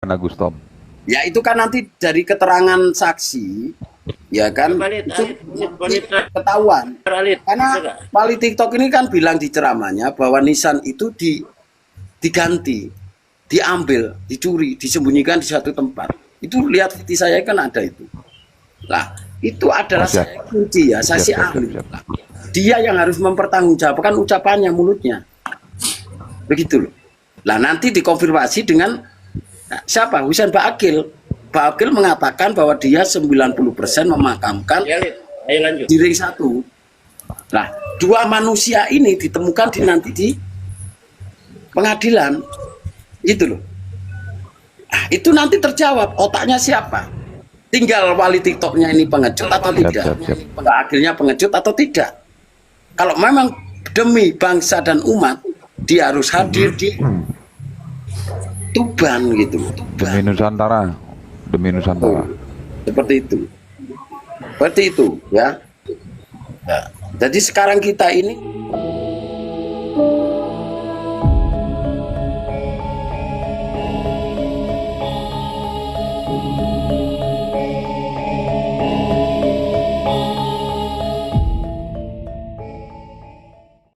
gimana Gustom? Ya itu kan nanti dari keterangan saksi, ya kan, itu ketahuan. Karena wali TikTok ini kan bilang di ceramahnya bahwa nisan itu diganti, diambil, dicuri, disembunyikan di satu tempat. Itu lihat bukti saya kan ada itu. Lah, itu adalah saya kunci ya, saksi ahli. Lah, dia yang harus mempertanggungjawabkan ucapannya, mulutnya. Begitu loh. Lah nanti dikonfirmasi dengan siapa? Husain Ba'akil. Ba'akil mengatakan bahwa dia 90% memakamkan di ring 1. Nah, dua manusia ini ditemukan nanti di pengadilan. Gitu loh. Nah, itu nanti terjawab otaknya siapa. Tinggal wali TikToknya ini pengecut atau tidak. Ba'akilnya pengecut atau tidak. Kalau memang demi bangsa dan umat, dia harus hadir di Tuban gitu. Demi Nusantara, demi Nusantara. Seperti itu ya. Ya. Jadi sekarang kita ini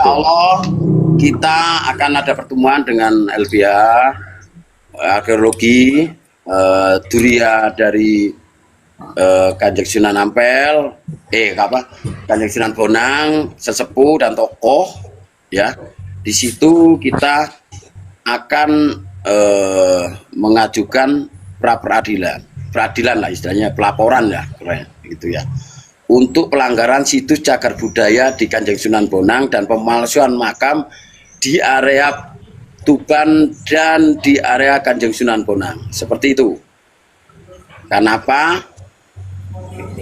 Allah, kita akan ada pertemuan dengan LBH arkeologi, Duria dari Kanjeng Sunan Ampel, Kanjeng Sunan Bonang, sesepuh dan tokoh, ya. Di situ kita akan mengajukan peradilan lah istilahnya, pelaporan ya, keren, gitu ya. Untuk pelanggaran situs cagar budaya di Kanjeng Sunan Bonang dan pemalsuan makam di area Tuban dan di area Kanjeng Sunan Bonang. Seperti itu. Kenapa?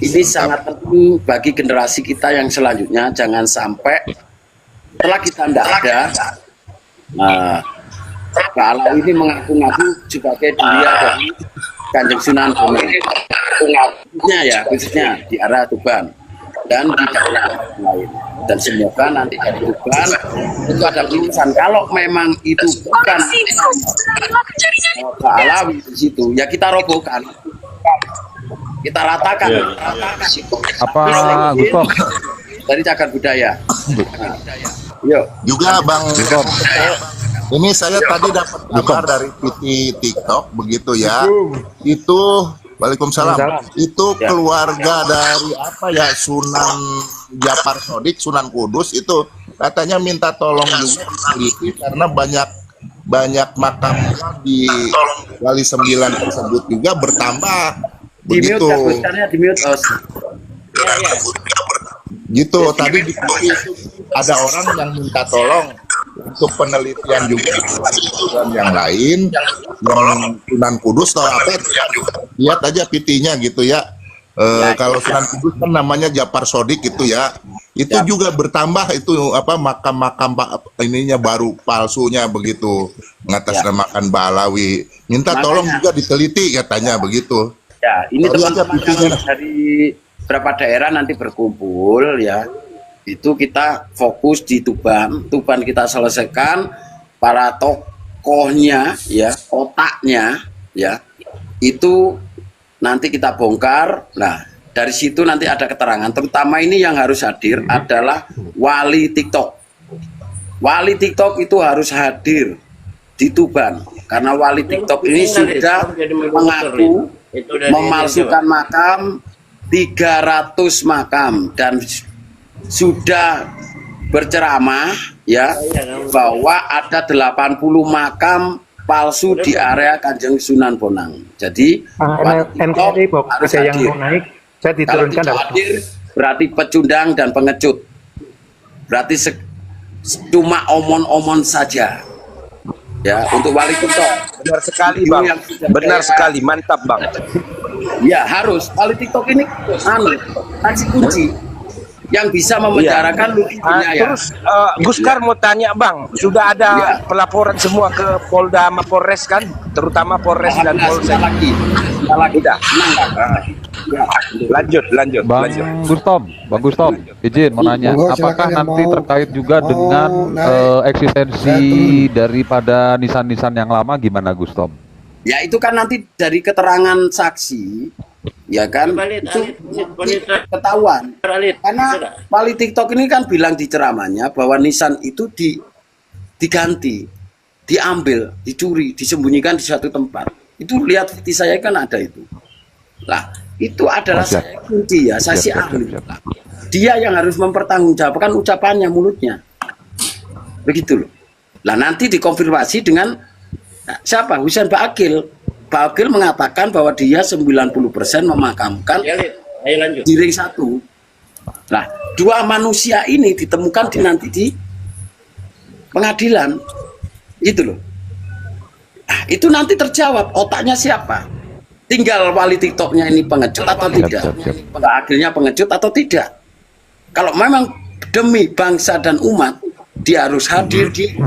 Ini sangat penting bagi generasi kita yang selanjutnya. Jangan sampai setelah kita tidak ada, Pak Alawi ini mengaku-ngaku sebagai Duria dari Kanjeng Sunan Bonang. Khususnya di arah Tuban dan di daerah lain. Dan semoga nanti dari Tuban itu ada lulusan. Kalau memang itu bukan Pak Alawi di situ, ya kita robohkan, kita ratakan. Apa Gustom? Dari cagar budaya. Yuk. Juga Bang Gustom. Ini saya tadi dapat kabar dari PT TikTok begitu ya. Itu Waalaikumsalam. Itu keluarga dari apa ya, Sunan Japar Sodik, Sunan Kudus itu katanya minta tolong juga teliti karena banyak makam di Wali 9 tersebut juga bertambah begitu. Gitu tadi di ada orang yang minta tolong untuk penelitian juga dan yang lain yang Sunan Kudus atau apa, lihat aja PT-nya gitu ya. Kalau Sunan Kudus kan namanya Japar Sodik gitu ya, itu juga bertambah itu apa, makam-makam ininya baru palsunya begitu, mengatasnamakan Balawi, minta tolong juga diteliti katanya begitu. Ya, ini teman-teman dari beberapa daerah nanti berkumpul ya. Itu kita fokus di Tuban kita selesaikan, para tokohnya ya, otaknya ya, itu nanti kita bongkar. Nah, dari situ nanti ada keterangan, terutama ini yang harus hadir adalah wali TikTok. Wali TikTok itu harus hadir di Tuban, karena wali TikTok ini sudah mengaku memalsukan makam 300 makam dan sudah berceramah ya bahwa ada 80 makam palsu di area Kanjeng Sunan Bonang. Jadi MKD harus yang hadir. mau naik, saya diturunkan. Kalau tidak hadir berarti pecundang dan pengecut. Berarti cuma omon-omon saja. Ya, untuk wali TikTok. Benar sekali Bang. Benar sekali, mantap Bang. Ya, harus wali TikTok ini saksi kunci yang bisa memenjarakan ya. Terus Guskar mau tanya Bang, sudah ada pelaporan semua ke Polda sama Polres kan, terutama Polres dan Polsek. Lagi dah. Lanjut. Bang Gustom, izin mau nanya, apakah nanti terkait juga dengan eksistensi daripada nisan-nisan yang lama, gimana Gustom? Ya itu kan nanti dari keterangan saksi, ya kan, itu ketahuan. Karena wali TikTok ini kan bilang di ceramahnya bahwa nisan itu diganti, diambil, dicuri, disembunyikan di suatu tempat. Itu lihat di saya kan ada itu. Lah, itu adalah saya kunci ya, saksi ahli. Dia yang harus mempertanggungjawabkan ucapannya, mulutnya. Begitu loh. Lah nanti dikonfirmasi dengan siapa? Husain Ba'akil. Ba'akil mengatakan bahwa dia 90% memakamkan di ring 1. Nah, 2 manusia ini ditemukan nanti di pengadilan. Gitu loh. Nah, itu nanti terjawab otaknya siapa. Tinggal wali TikToknya ini pengecut atau tidak. Ba'akilnya pengecut atau tidak. Kalau memang demi bangsa dan umat, dia harus hadir di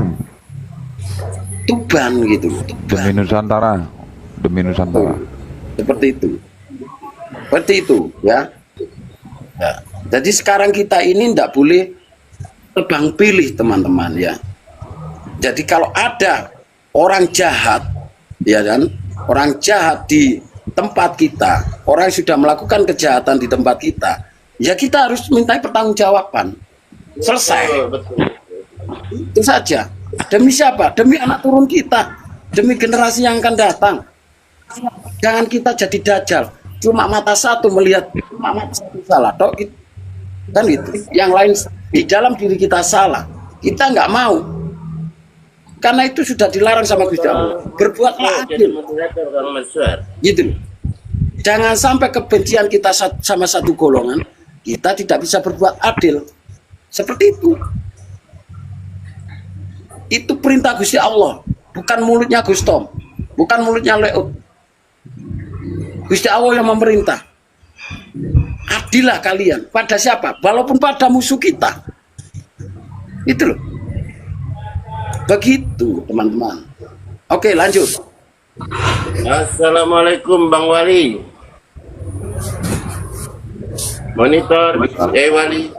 Tuban gitu. Demi Nusantara. Demi Nusantara. Seperti itu ya. Jadi sekarang kita ini tidak boleh tebang pilih teman-teman ya. Jadi kalau ada orang jahat ya kan, orang jahat di tempat kita, orang yang sudah melakukan kejahatan di tempat kita, ya kita harus minta pertanggungjawaban. Selesai. Itu saja. Demi siapa? Demi anak turun kita, demi generasi yang akan datang. Jangan kita jadi dajjal, cuma mata satu melihat, cuma mata satu salah dok, kan gitu. Yang lain di dalam diri kita salah, kita nggak mau, karena itu sudah dilarang sama Gusti Allah. Berbuatlah adil, gitu. Jangan sampai kebencian kita sama satu golongan, kita tidak bisa berbuat adil. Seperti itu. Itu perintah Gusti Allah, bukan mulutnya Gustom, bukan mulutnya Leut. Gusti Allah yang memerintah. Adillah kalian pada siapa? Walaupun pada musuh kita. Itu loh. Begitu teman-teman. Oke, lanjut. Assalamualaikum Bang Wali. Monitor, Wali.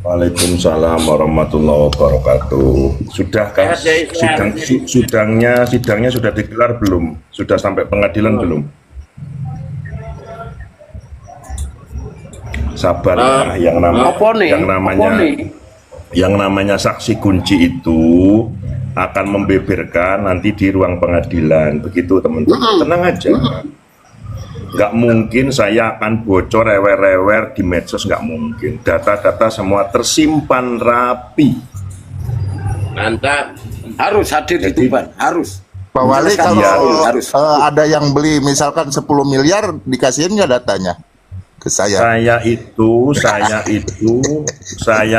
Waalaikumsalam warahmatullahi wabarakatuh. Sudahkah sidangnya sudah digelar belum? Sudah sampai pengadilan belum? Sabar ya, yang namanya saksi kunci itu akan membeberkan nanti di ruang pengadilan. Begitu teman-teman, tenang aja. Nggak mungkin saya akan bocor rewer-rewer di medsos, nggak mungkin. Data-data semua tersimpan rapi. Mantap. Harus hadir di Tuban, harus. Pak Wali, kalau harus. ada yang beli misalkan 10 miliar, dikasihin nggak datanya ke saya? Saya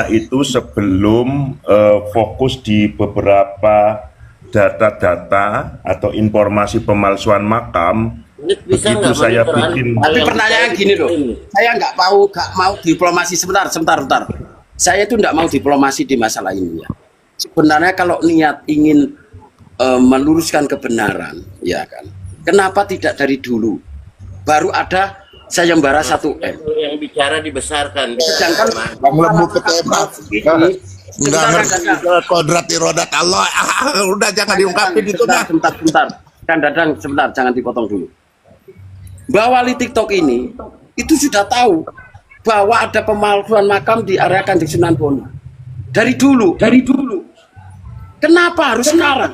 itu sebelum fokus di beberapa data-data atau informasi pemalsuan makam, begitu saya bikin. Tapi pertanyaan gini loh, saya nggak mau diplomasi. Sebentar. Saya itu nggak mau diplomasi di masalah ini ya. Sebenarnya kalau niat ingin meluruskan kebenaran, ya kan. Kenapa tidak dari dulu? Baru ada sayembara 1M. Yang bicara dibesarkan. Sedangkan Bang Lembu ketembak. Enggak ngerti kodrat irodat Allah. Udah jangan diungkapin itu dah. Sebentar. Kan Dadang, sebentar, jangan dipotong dulu. Bahwa wali TikTok ini itu sudah tahu bahwa ada pemalsuan makam di area Kanjeng Sunan Bonang dari dulu. Kenapa harus sekarang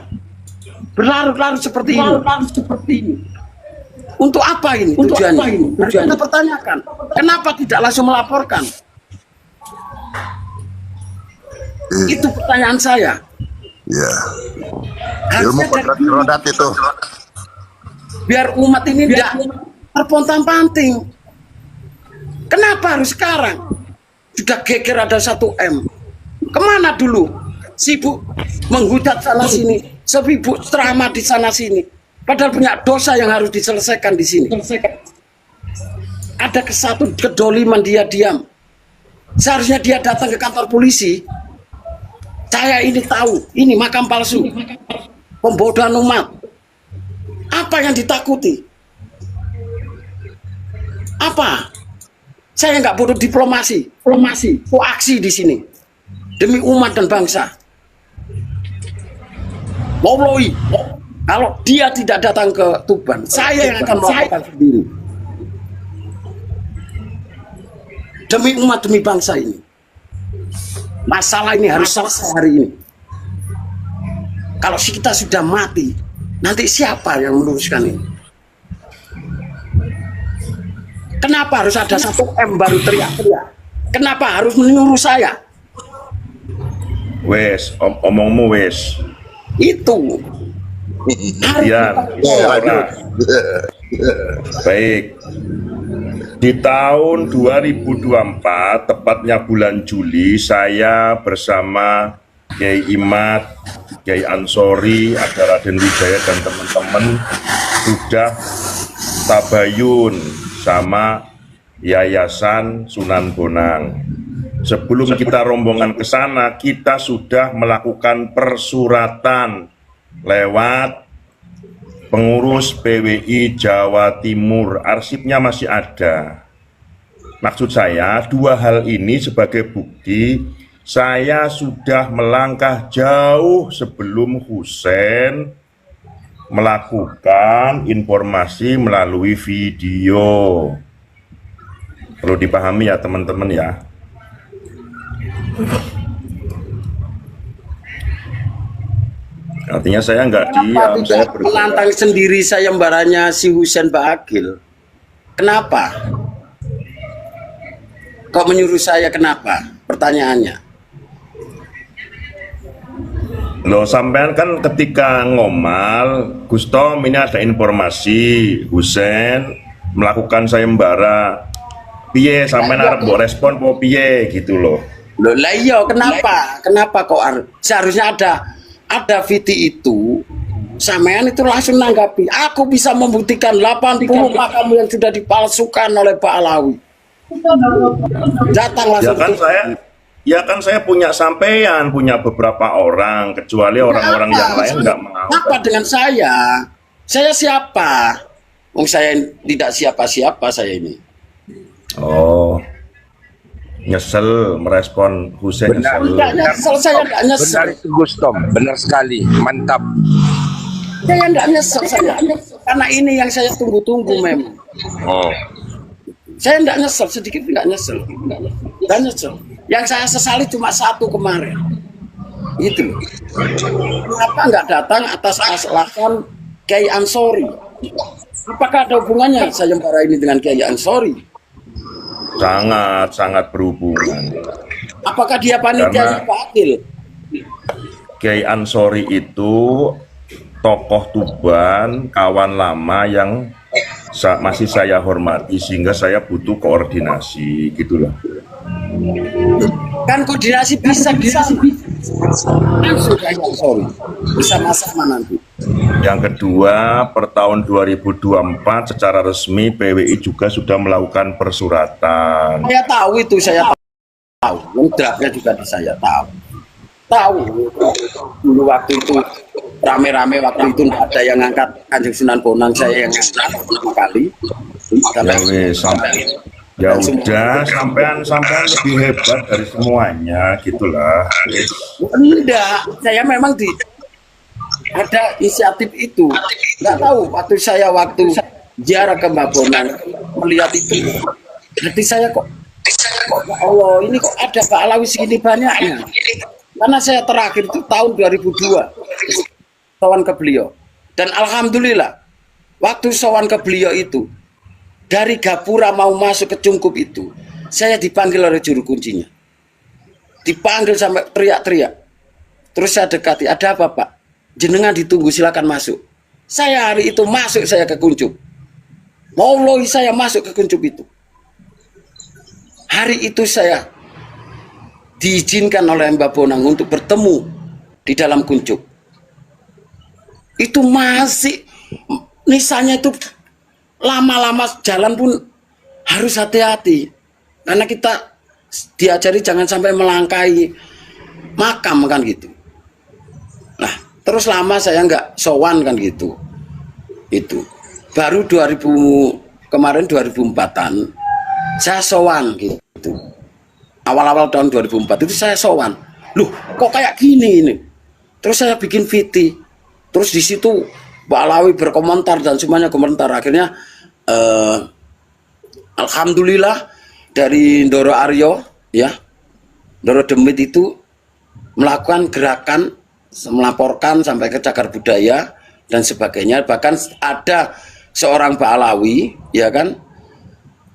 berlarut-larut seperti ini? Untuk apa ini tujuannya? Harus kita pertanyakan. Kenapa tidak langsung melaporkan? Itu pertanyaan saya. Ya. Ilmu kodrat irodat itu. Biar umat ini tidak terpontang-panting. Kenapa harus sekarang? Sudah geger ada 1M. Kemana dulu? Sibuk menghujat sana sini, sibuk ceramah di sana sini. Padahal punya dosa yang harus diselesaikan di sini. Ada kesatu kedoliman, dia diam. Seharusnya dia datang ke kantor polisi. Saya ini tahu, ini makam palsu, pembodohan umat. Apa yang ditakuti? Apa? Saya nggak butuh diplomasi, aksi di sini demi umat dan bangsa. Wallahi, Kalau dia tidak datang ke Tuban, saya yang akan melakukan sendiri. Demi umat, demi bangsa ini. Masalah ini harus selesai hari ini. Kalau kita sudah mati, nanti siapa yang meneruskan ini? Kenapa harus ada 1M baru teriak-teriak? Kenapa harus menyuruh saya? Wes, omongmu wes. Itu. Yan, baik. Di tahun 2024, tepatnya bulan Juli, saya bersama Kiai Imad, Kiai Ansori, ada Raden Wijaya dan teman-teman sudah tabayun sama Yayasan Sunan Bonang. Sebelum kita rombongan ke sana, kita sudah melakukan persuratan lewat pengurus PWI Jawa Timur. Arsipnya masih ada. Maksud saya, dua hal ini sebagai bukti saya sudah melangkah jauh sebelum Husein melakukan informasi melalui video. Perlu dipahami ya teman-teman ya. Artinya saya nggak diam, saya menantang sendiri sayembaranya si Husein Baagil. Kenapa? Kok menyuruh saya kenapa? Pertanyaannya. Loh, sampean kan ketika ngomal, Gustom ini ada informasi Husein melakukan sayembara. Piye sampean arep mbok respon po piye gitu loh. Loh lah iya, kenapa? Kenapa kok seharusnya ada video itu, sampean itu langsung nanggapi. Aku bisa membuktikan 80 makam yang sudah dipalsukan oleh Pak Alawi. Datang langsung. Ya kan saya punya sampean, punya beberapa orang, kecuali orang-orang yang lain nggak mengawal. Apa dengan saya? Saya siapa? Saya tidak siapa-siapa saya ini. Oh, nyesel merespon Husein. Benar, nyesel, saya tidak nyesel. Benar itu Gustom, benar sekali, mantap. Saya tidak nyesel saya, karena ini yang saya tunggu-tunggu memang. Oh. Saya tidak nyesel, sedikit tidak nyesel. Tidak nyesel. Yang saya sesali cuma satu kemarin. Itu. Kenapa nggak datang atas alasan Kiai Ansori? Apakah ada hubungannya sayembara ini dengan Kiai Ansori? Sangat berhubungan. Apakah dia panitia Baagil? Kiai Ansori itu tokoh Tuban, kawan lama yang masih saya hormati, sehingga saya butuh koordinasi gitulah. Kan koordinasi bisa langsung Kiai Ansori bersama-sama nanti. Yang kedua, per tahun 2024 secara resmi PWI juga sudah melakukan persuratan. Saya tahu itu, saya tahu. Draftnya juga saya tahu. Dulu waktu itu rame-rame, waktu itu tidak ada yang ngangkat Kanjeng Sunan Bonang, saya yang ngangkat pertama kali. Ya udah, sampean lebih hebat dari semuanya, gitulah. Enggak, saya memang ada inisiatif itu. Nggak tahu, waktu ziarah ke Mbak Bonang melihat itu, hati saya kok ya Allah, ini kok ada Pak Alawi segini banyaknya. Karena saya terakhir itu tahun 2002 sowan ke beliau, dan alhamdulillah waktu sowan ke beliau itu, dari gapura mau masuk ke Cungkup itu, saya dipanggil oleh juru kuncinya. Dipanggil sampai teriak-teriak. Terus saya dekati, ada apa Pak? Jenengan ditunggu, silakan masuk. Saya hari itu masuk, saya ke Kuncup. Wallahi saya masuk ke Kuncup itu. Hari itu saya diizinkan oleh Mbak Bonang untuk bertemu di dalam Kuncup. Itu masih nisanya itu lama-lama jalan pun harus hati-hati, karena kita diajari jangan sampai melangkahi makam kan gitu. Nah terus lama saya nggak sowan kan gitu. Itu baru 2004-an saya sowan gitu. Awal-awal tahun 2004 itu saya sowan. Loh kok kayak gini ini? Terus saya bikin VT. Terus di situ Pak Alawi berkomentar dan semuanya komentar. Akhirnya alhamdulillah dari Ndoro Aryo ya, Ndoro Demit itu melakukan gerakan melaporkan sampai ke Cagar Budaya dan sebagainya. Bahkan ada seorang Pak Alawi ya kan,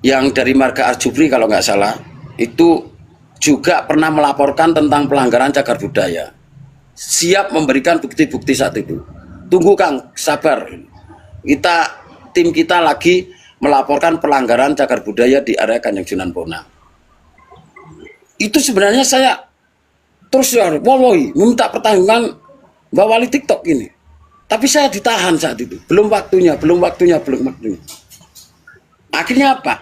yang dari Marga Arjubri kalau nggak salah, itu juga pernah melaporkan tentang pelanggaran Cagar Budaya. Siap memberikan bukti-bukti saat itu. Tunggu Kang, sabar. Tim kita lagi melaporkan pelanggaran Cagar Budaya di area Kanjeng Sunan Bonang. Itu sebenarnya saya terus ya, wallahi meminta pertanggungan Mbak Wali TikTok ini. Tapi saya ditahan saat itu. Belum waktunya. Akhirnya apa?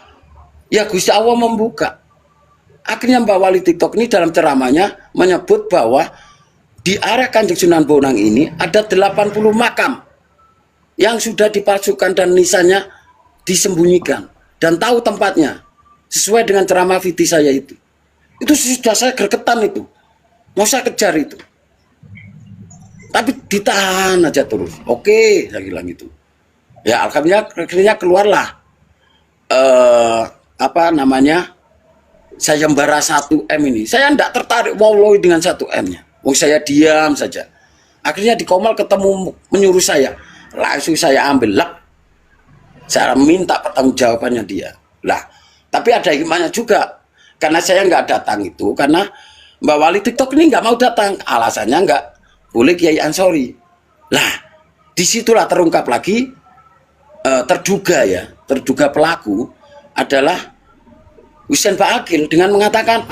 Ya Gusti Allah membuka. Akhirnya Mbak Wali TikTok ini dalam ceramahnya menyebut bahwa di area Kanjeng Sunan Bonang ini ada 80 makam yang sudah dipalsukan dan nisannya disembunyikan dan tahu tempatnya sesuai dengan ceramah Viti saya itu sudah saya gergetan itu, mau saya kejar itu, tapi ditahan aja terus. Oke, saya bilang gitu ya. Akhirnya keluarlah apa namanya, sayembara 1M ini. Saya tidak tertarik wallahi dengan 1M nya, saya diam saja. Akhirnya di Komel ketemu menyuruh saya, langsung saya ambil lah. Saya minta pertanggungjawabannya dia. Lah, tapi ada hikmahnya juga. Karena saya nggak datang itu, karena Mbak Wali TikTok ini nggak mau datang. Alasannya nggak boleh Kiai Ansori. Lah, disitulah terungkap lagi terduga pelaku adalah Husein Ba'akil dengan mengatakan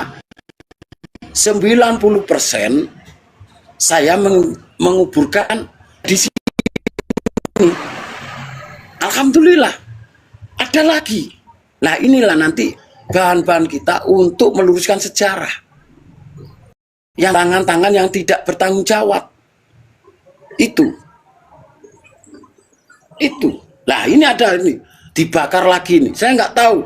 90% saya menguburkan di sini. Alhamdulillah ada lagi. Nah inilah nanti bahan-bahan kita untuk meluruskan sejarah. Yang tangan-tangan yang tidak bertanggung jawab. Itu. Nah ini ada ini dibakar lagi nih. Saya nggak tahu.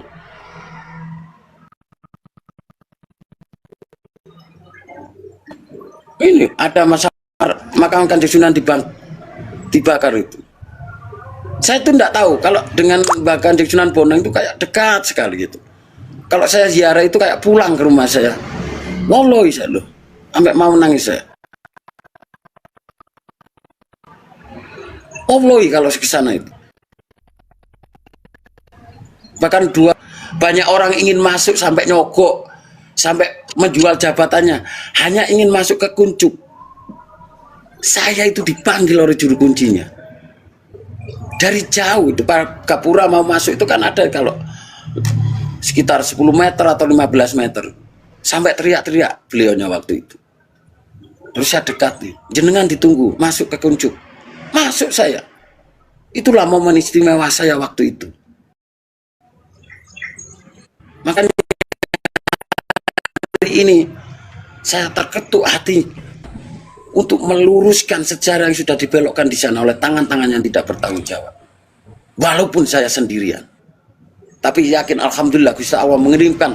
Ini ada masalah makam Kanjeng Sunan dibakar itu. Saya itu enggak tahu kalau dengan Mbak Kanjeng Sunan Bonang itu kayak dekat sekali gitu. Kalau saya ziarah itu kayak pulang ke rumah saya. Wallahi saya loh, sampai mau nangis saya. Wallahi kalau ke sana itu. Bahkan banyak orang ingin masuk sampai nyogok, sampai menjual jabatannya, hanya ingin masuk ke kuncup. Saya itu dipanggil oleh juru kuncinya. Dari jauh itu Pak Gapura mau masuk itu kan ada kalau sekitar 10 meter atau 15 meter. Sampai teriak-teriak beliaunya waktu itu. Terus saya dekat nih, jenengan ditunggu, masuk ke kuncup. Masuk saya. Itulah momen istimewa saya waktu itu. Makanya hari ini saya terketuk hati untuk meluruskan sejarah yang sudah dibelokkan di sana oleh tangan-tangan yang tidak bertanggung jawab. Walaupun saya sendirian. Tapi yakin alhamdulillah Gusti Allah mengirimkan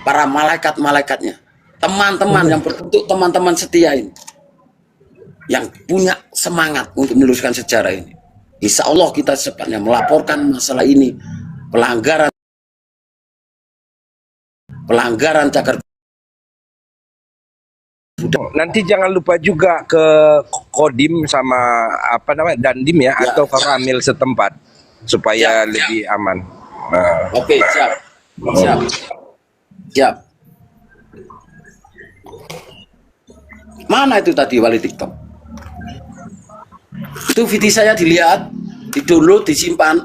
para malaikat-malaikatnya, teman-teman yang berbentuk teman-teman setia ini, yang punya semangat untuk meluruskan sejarah ini. Insya Allah kita secepatnya melaporkan masalah ini, pelanggaran Cagar. Nanti jangan lupa juga ke Kodim sama apa namanya Dandim ya, atau ke Ramil setempat supaya lebih aman. Nah. Oke, siap. Mana itu tadi Wali TikTok? Itu video saya dilihat, di-download, disimpan.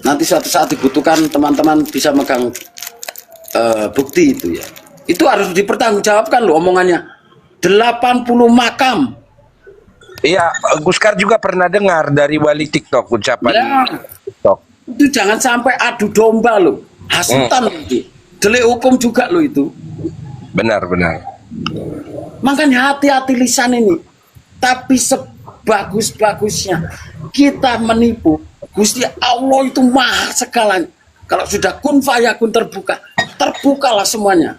Nanti suatu saat dibutuhkan teman-teman bisa megang bukti itu ya. Itu harus dipertanggungjawabkan loh omongannya. 80 makam. Iya, Guskar juga pernah dengar dari Wali TikTok ucapan TikTok. Itu jangan sampai adu domba loh, hasutan itu, delik hukum juga loh itu. Benar. Makanya hati-hati lisan ini. Tapi sebagus-bagusnya kita menipu, Gusti Allah itu maha segalanya. Kalau sudah kun fayakun terbukalah semuanya.